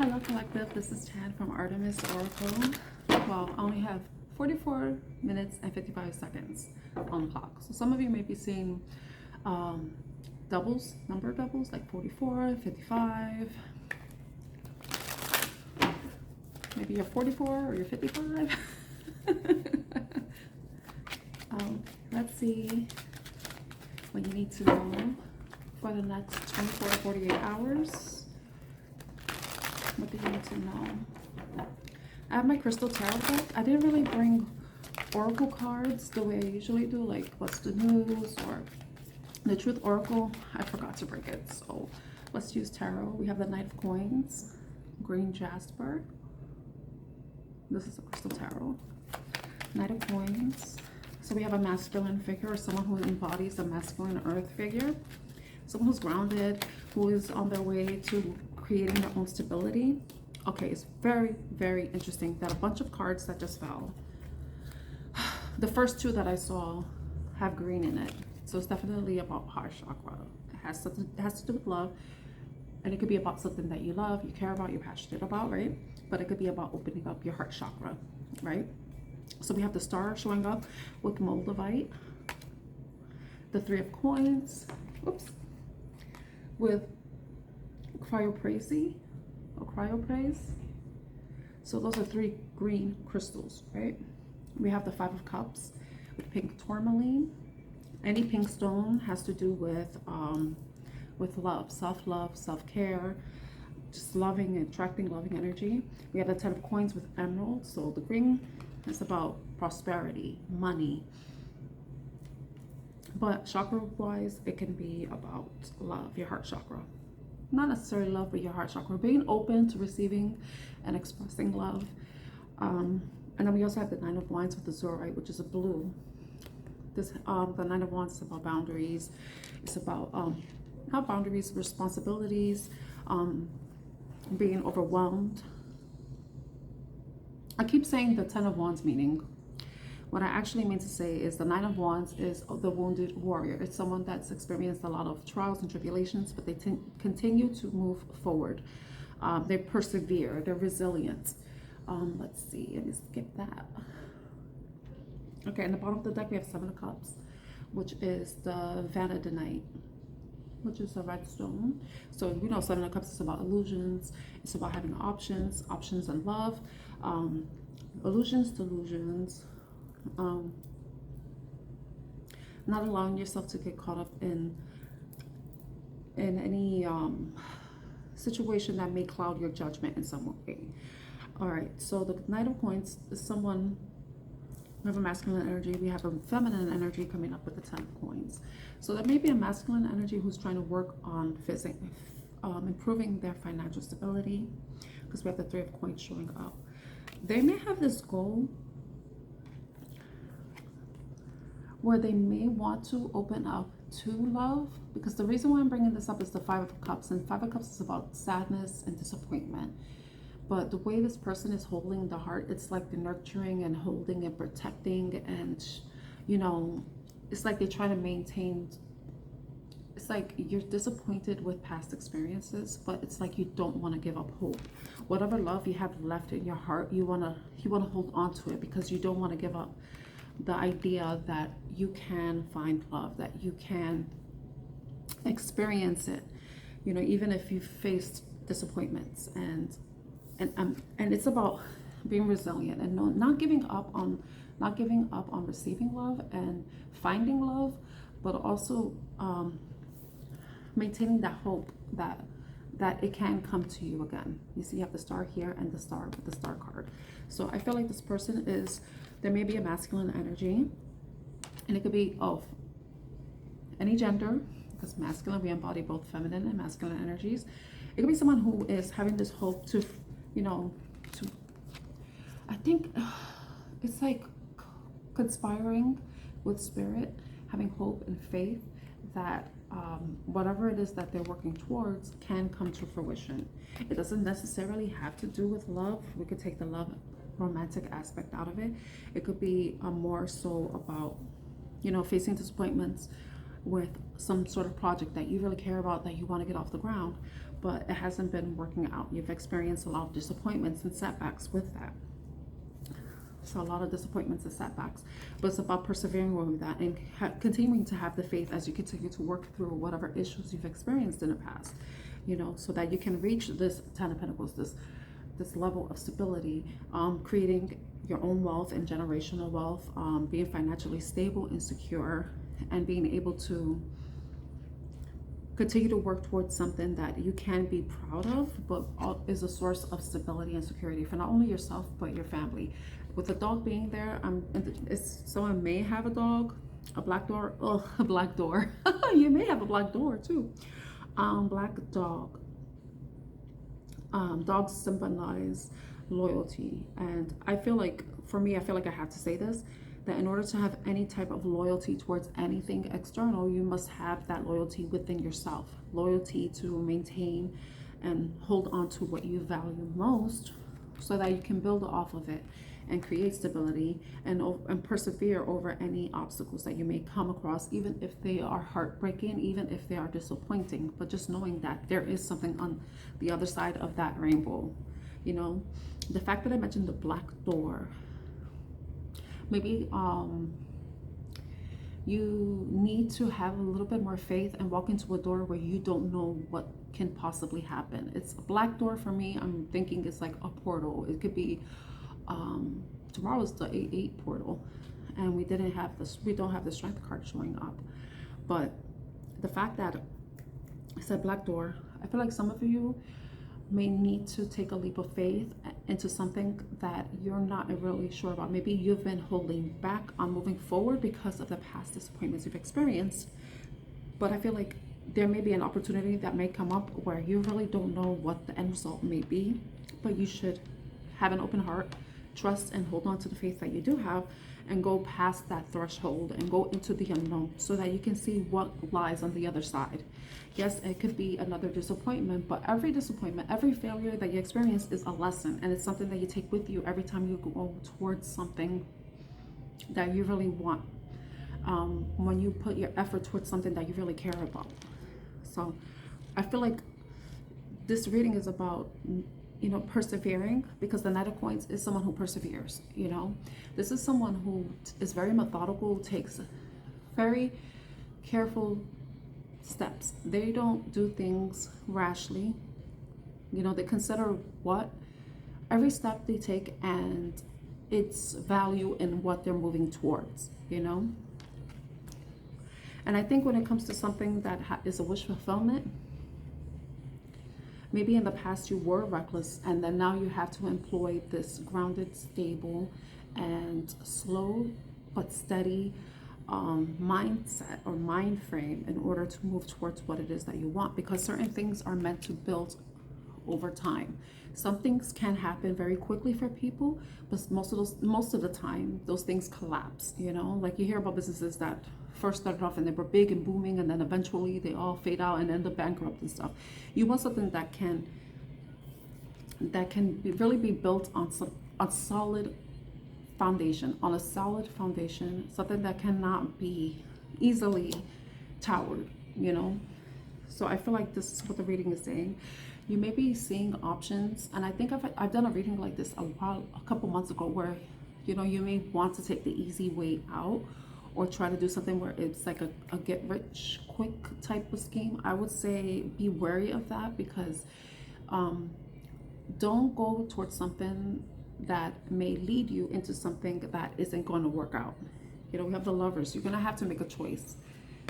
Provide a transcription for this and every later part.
Hello Collective, this is Tad from Artemis Oracle. Well, I only have 44 minutes and 55 seconds on the clock. So some of you may be seeing doubles, number doubles, like 44, 55. Maybe you're 44 or you're 55. Let's see what you need to know for the next 24 to 48 hours. What do you need to know? I have my crystal tarot deck. I didn't really bring oracle cards the way I usually do, like what's the news or the truth oracle. I forgot to bring it, so let's use tarot. We have the Knight of Coins, green jasper. This is a crystal tarot. Knight of Coins. So we have a masculine figure, or someone who embodies a masculine earth figure. Someone who's grounded, who is on their way to creating their own stability. Okay, it's very, very interesting that a bunch of cards that just fell. The first two that I saw have green in it. So it's definitely about heart chakra. It has to do with love. And it could be about something that you love, you care about, you're passionate about, right? But it could be about opening up your heart chakra, right? So we have the star showing up with Moldavite. The Three of Coins, oops, with cryopraise or cryopraise. So those are three green crystals, right? We have the Five of Cups with pink tourmaline. Any pink stone has to do with love, self-love, self-care, just loving, attracting loving energy. We have the Ten of Coins with emerald. So the green is about prosperity, money. But chakra-wise, it can be about love, your heart chakra. Not necessarily love, but your heart chakra. Being open to receiving and expressing love. And then we also have the Nine of Wands with the Zorite, which is a blue. This the Nine of Wands is about boundaries. It's about not boundaries, responsibilities, being overwhelmed. I keep saying the Ten of Wands meaning. What I actually mean to say is the Nine of Wands is the wounded warrior. It's someone that's experienced a lot of trials and tribulations, but they continue to move forward. They persevere, they're resilient. Let's see, let me skip that. Okay, in the bottom of the deck, we have Seven of Cups, which is the Vanadinite, which is a red stone. So, you know, Seven of Cups is about illusions. It's about having options in love, illusions, delusions. Not allowing yourself to get caught up in any situation that may cloud your judgment in some way. All right, so the Knight of Coins is someone. We have a masculine energy. We have a feminine energy coming up with the Ten of Coins. So there may be a masculine energy who's trying to work on improving their financial stability, because we have the Three of Coins showing up. They may have this goal where they may want to open up to love, because the reason why I'm bringing this up is the Five of Cups, and Five of Cups is about sadness and disappointment. But the way this person is holding the heart, it's like the nurturing and holding and protecting, and you know, it's like they're trying to maintain. It's like you're disappointed with past experiences, but it's like you don't want to give up hope. Whatever love you have left in your heart, you wanna hold on to it, because you don't want to give up the idea that you can find love, that you can experience it, you know, even if you've faced disappointments. And it's about being resilient and not giving up on receiving love and finding love, but also maintaining that hope that it can come to you again. You see, you have the star here and the star with the star card. So I feel like this person there may be a masculine energy, and it could be of any gender, because masculine, we embody both feminine and masculine energies. It could be someone who is having this hope to, you know, I think it's like conspiring with spirit, having hope and faith that whatever it is that they're working towards can come to fruition. It doesn't necessarily have to do with love. We could take the love romantic aspect out of it. It could be more so about, you know, facing disappointments with some sort of project that you really care about, that you want to get off the ground, but it hasn't been working out. You've experienced a lot of disappointments and setbacks with that. So a lot of disappointments and setbacks, but it's about persevering with that and continuing to have the faith as you continue to work through whatever issues you've experienced in the past, you know, so that you can reach this 10 of Pentacles, this level of stability, creating your own wealth and generational wealth, being financially stable and secure, and being able to continue to work towards something that you can be proud of, but is a source of stability and security for not only yourself but your family. With the dog being there, someone may have a dog, a black door. Oh, a black door. You may have a black door too. Black dog. Dogs symbolize loyalty, and I feel like, for me, I feel like I have to say this, that in order to have any type of loyalty towards anything external, you must have that loyalty within yourself. Loyalty to maintain and hold on to what you value most, so that you can build off of it and create stability and persevere over any obstacles that you may come across, even if they are heartbreaking, even if they are disappointing. But just knowing that there is something on the other side of that rainbow. You know, the fact that I mentioned the black door, maybe you need to have a little bit more faith and walk into a door where you don't know what can possibly happen. It's a black door for me. I'm thinking it's like a portal. It could be tomorrow is the 8-8 portal, and we don't have the strength card showing up. But the fact that I said black door, I feel like some of you may need to take a leap of faith into something that you're not really sure about. Maybe you've been holding back on moving forward because of the past disappointments you've experienced. But I feel like there may be an opportunity that may come up where you really don't know what the end result may be, but you should have an open heart, trust, and hold on to the faith that you do have, and go past that threshold and go into the unknown so that you can see what lies on the other side. Yes, it could be another disappointment, but every disappointment, every failure that you experience is a lesson, and it's something that you take with you every time you go towards something that you really want, when you put your effort towards something that you really care about. So I feel like this reading is about, you know, persevering, because the Knight of Coins is someone who perseveres. You know, this is someone who is very methodical, takes very careful steps. They don't do things rashly. You know, they consider every step they take and its value in what they're moving towards, you know. And I think when it comes to something that is a wish fulfillment, maybe in the past you were reckless, and then now you have to employ this grounded, stable, and slow but steady mindset or mind frame in order to move towards what it is that you want, because certain things are meant to build over time. Some things can happen very quickly for people, but most of the time those things collapse. You know, like you hear about businesses that first started off and they were big and booming, and then eventually they all fade out and end up bankrupt and stuff. You want something that can really be built on a solid foundation, something that cannot be easily towered, you know. So I feel like this is what the reading is saying. You may be seeing options, and I think I've done a reading like this a couple months ago, where, you know, you may want to take the easy way out, or try to do something where it's like a get rich quick type of scheme. I would say be wary of that, because don't go towards something that may lead you into something that isn't going to work out. You know, we have the Lovers. You're going to have to make a choice.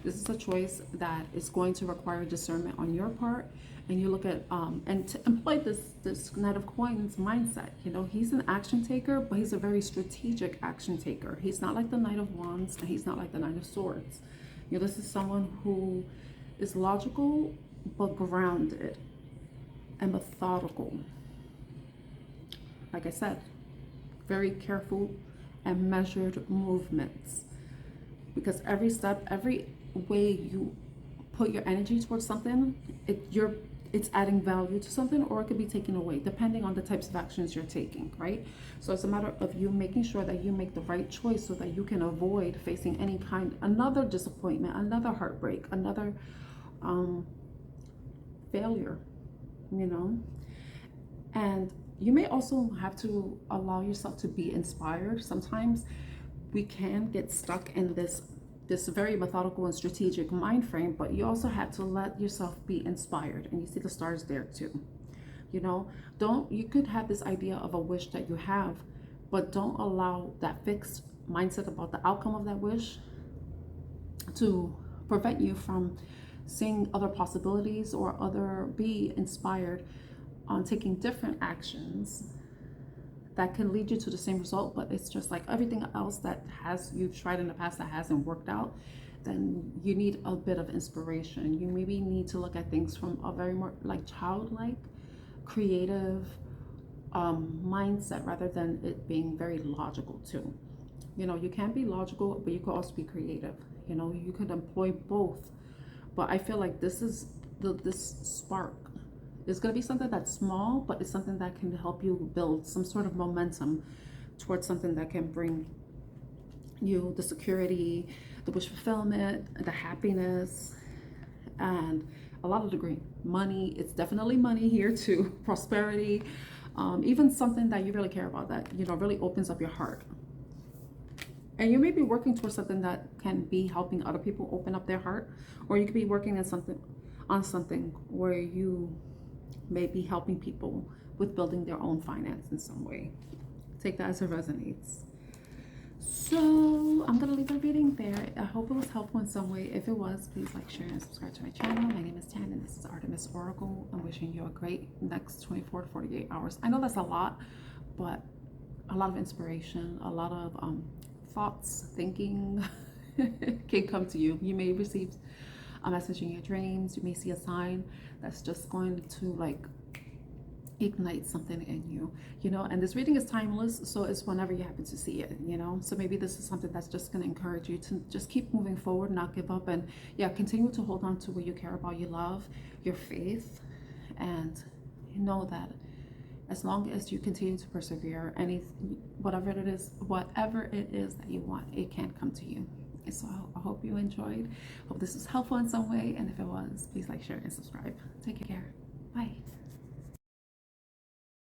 This is a choice that is going to require discernment on your part, and you look at and to employ this Knight of Coins mindset. You know, he's an action taker, but he's a very strategic action taker. He's not like the Knight of Wands, and he's not like the Knight of Swords. You know, this is someone who is logical but grounded and methodical. Like I said, very careful and measured movements, because every step, every way you put your energy towards something, it's adding value to something, or it could be taken away, depending on the types of actions you're taking, right? So it's a matter of you making sure that you make the right choice so that you can avoid facing any kind, another disappointment, another heartbreak, another failure, you know? And you may also have to allow yourself to be inspired. Sometimes we can get stuck in this very methodical and strategic mind frame, but you also have to let yourself be inspired. And you see the stars there too. You know, you could have this idea of a wish that you have, but don't allow that fixed mindset about the outcome of that wish to prevent you from seeing other possibilities or be inspired on taking different actions that can lead you to the same result, but it's just like everything else that you've tried in the past that hasn't worked out. Then you need a bit of inspiration. You maybe need to look at things from a very more like childlike, creative mindset, rather than it being very logical too. You know, you can be logical, but you could also be creative. You know, you could employ both. But I feel like this spark is going to be something that's small, but it's something that can help you build some sort of momentum towards something that can bring you the security, the wish fulfillment, the happiness, and a lot of degree money. It's definitely money here too, prosperity, even something that you really care about, that, you know, really opens up your heart. And you may be working towards something that can be helping other people open up their heart, or you could be working on something where you may be helping people with building their own finance in some way. Take that as it resonates. So I'm gonna leave the reading there. I hope it was helpful in some way. If it was, please like, share, and subscribe to my channel. My name is Tan, and this is Artemis Oracle. I'm wishing you a great next 24 to 48 hours. I know that's a lot, but a lot of inspiration, a lot of thoughts, thinking can come to you. You may receive a message in your dreams. You may see a sign that's just going to like ignite something in you, you know. And this reading is timeless, so it's whenever you happen to see it, you know. So maybe this is something that's just going to encourage you to just keep moving forward, not give up, and yeah, continue to hold on to what you care about, your love, your faith, and you know that as long as you continue to persevere, whatever it is that you want, it can come to you. And so I hope you enjoyed. Hope this was helpful in some way. And if it was, please like, share, and subscribe. Take care. Bye.